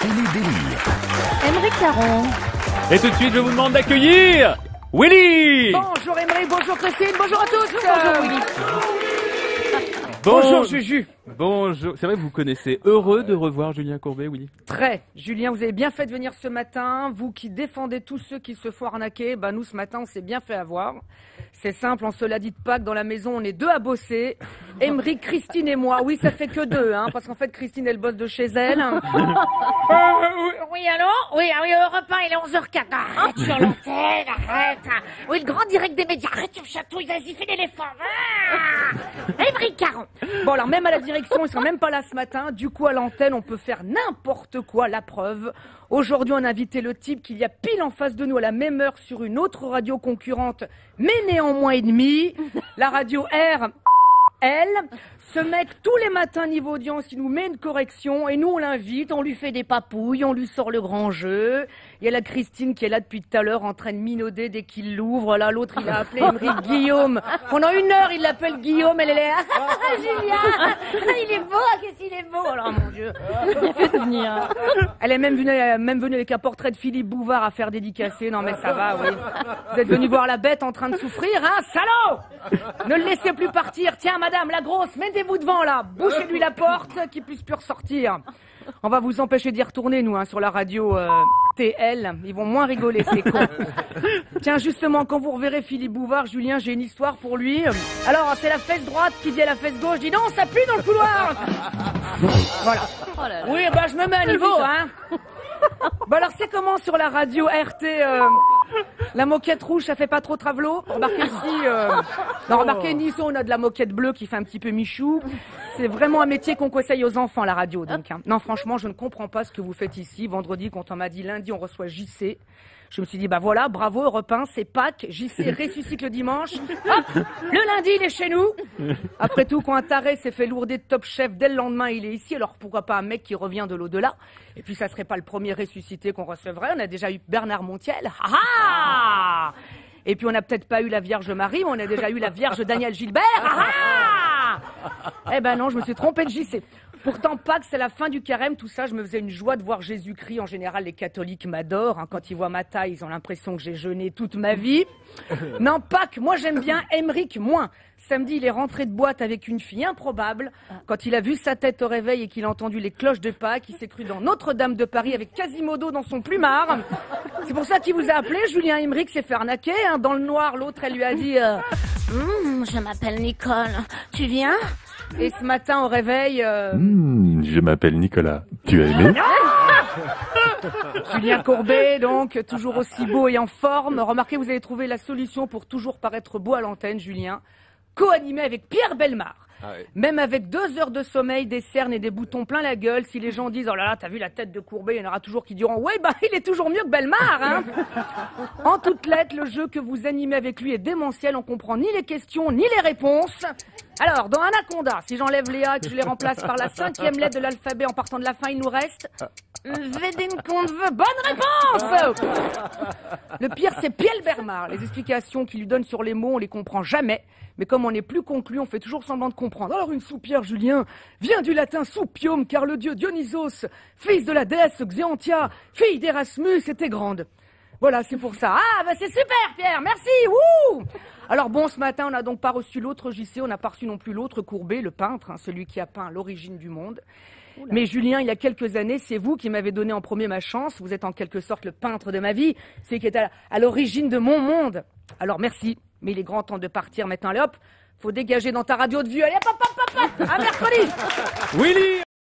Télé-délire. Aymeric Caron. Et tout de suite, je vous demande d'accueillir Willy. Bonjour Aymeric, bonjour Christine, bonjour à tous. Bonjour Willy. Bonjour Juju. Bonjour. C'est vrai que vous connaissez. Heureux de revoir Julien Courbet, Willy. Très. Julien, vous avez bien fait de venir ce matin. Vous qui défendez tous ceux qui se font arnaquer, nous ce matin on s'est bien fait avoir. C'est simple, on se l'a dit de Pâques, dans la maison on est deux à bosser. Aymeric, Christine et moi. Oui, ça fait que deux, parce qu'en fait Christine elle bosse de chez elle. Oui, allô? Oui, Europe 1, il est 11h04. Arrête sur l'antenne, arrête. Oui, le grand direct des médias. Arrête, tu me chatouilles, vas-y, fais l'éléphant. Aymeric Caron. Bon, alors même à la direction, ils sont même pas là ce matin. Du coup, à l'antenne, on peut faire n'importe quoi, la preuve. Aujourd'hui, on a invité le type qu'il y a pile en face de nous à la même heure sur une autre radio concurrente, mais néanmoins ennemie. La radio R. Ce mec, tous les matins, niveau audience, il nous met une correction et nous, on l'invite, on lui fait des papouilles, on lui sort le grand jeu. Il y a la Christine qui est là depuis tout à l'heure en train de minauder dès qu'il l'ouvre. Là, l'autre, il a appelé Aymeric Guillaume. Pendant une heure, il l'appelle Guillaume, elle est là. Julien, il est beau, qu'est-ce qu'il est beau. Oh mon Dieu. Venir. Elle est même venue avec un portrait de Philippe Bouvard à faire dédicacer. Non mais ça va, oui. Vous êtes venu voir la bête en train de souffrir, salaud. Ne le laissez plus partir. Tiens, madame, la grosse, mettez-vous devant là. Bouchez-lui la porte, qu'il puisse plus ressortir. On va vous empêcher d'y retourner, nous, sur la radio TL. Ils vont moins rigoler, ces cons. Tiens, justement, quand vous reverrez Philippe Bouvard, Julien, j'ai une histoire pour lui. Alors, c'est la fesse droite qui dit à la fesse gauche, dis non, ça pue dans le couloir. Voilà. Oh là là. Oui, je me mets à niveau, alors, c'est comment sur la radio RT, la moquette rouge, ça fait pas trop travelot? Remarquez ici, remarquez, ici, on a de la moquette bleue qui fait un petit peu michou. C'est vraiment un métier qu'on conseille aux enfants, la radio, donc. Non, franchement, je ne comprends pas ce que vous faites ici. Vendredi, quand on m'a dit lundi, on reçoit JC. Je me suis dit, voilà, bravo, Europe 1, c'est Pâques, JC ressuscite le dimanche. Hop, le lundi, il est chez nous. Après tout, quand un taré s'est fait lourder de Top Chef, dès le lendemain, il est ici. Alors pourquoi pas un mec qui revient de l'au-delà? Et puis ça serait pas le premier ressuscité qu'on recevrait. On a déjà eu Bernard Montiel. Et puis on n'a peut-être pas eu la Vierge Marie, mais on a déjà eu la Vierge Daniel Gilbert. Eh ben non, je me suis trompée de JC. Pourtant, Pâques, c'est la fin du carême, tout ça, je me faisais une joie de voir Jésus-Christ. En général, les catholiques m'adorent. Quand ils voient ma taille, ils ont l'impression que j'ai jeûné toute ma vie. Non, Pâques, moi j'aime bien, Aymeric moins. Samedi, il est rentré de boîte avec une fille improbable. Quand il a vu sa tête au réveil et qu'il a entendu les cloches de Pâques, il s'est cru dans Notre-Dame de Paris avec Quasimodo dans son plumard. C'est pour ça qu'il vous a appelé. Julien Aymeric s'est fait arnaquer. Dans le noir, l'autre, elle lui a dit Je m'appelle Nicole. Tu viens? Et ce matin, au réveil... Je m'appelle Nicolas. Tu as aimé? Julien Courbet, donc, toujours aussi beau et en forme. Remarquez, vous avez trouvé la solution pour toujours paraître beau à l'antenne, Julien. Co-animé avec Pierre Bellemare. Même avec 2 heures de sommeil, des cernes et des boutons plein la gueule, si les gens disent « Oh là là, t'as vu la tête de Courbet ?» Il y en aura toujours qui diront « Ouais, il est toujours mieux que Bellemare, En toutes lettres, le jeu que vous animez avec lui est démentiel. On comprend ni les questions, ni les réponses. Alors, dans Anaconda, si j'enlève les A et que je les remplace par la 5e lettre de l'alphabet en partant de la fin, il nous reste... Vedin-qu'on-veut. Bonne réponse. Le pire, c'est Pierre Bellemare. Les explications qu'il lui donne sur les mots, on les comprend jamais. Mais comme on n'est plus conclu, on fait toujours semblant de comprendre. Alors une soupière, Julien, vient du latin soupium, car le dieu Dionysos, fils de la déesse Xéantia, fille d'Erasmus, était grande. Voilà, c'est pour ça. C'est super, Pierre, merci. Wouh. Alors bon, ce matin, on n'a donc pas reçu l'autre JC, on n'a pas reçu non plus l'autre Courbet, le peintre, celui qui a peint l'origine du monde. Mais Julien, il y a quelques années, c'est vous qui m'avez donné en premier ma chance. Vous êtes en quelque sorte le peintre de ma vie, celui qui est à l'origine de mon monde. Alors merci, mais il est grand temps de partir maintenant. Allez hop, faut dégager dans ta radio de vieux. Allez hop, hop, hop, hop, hop. À mercredi. Willy.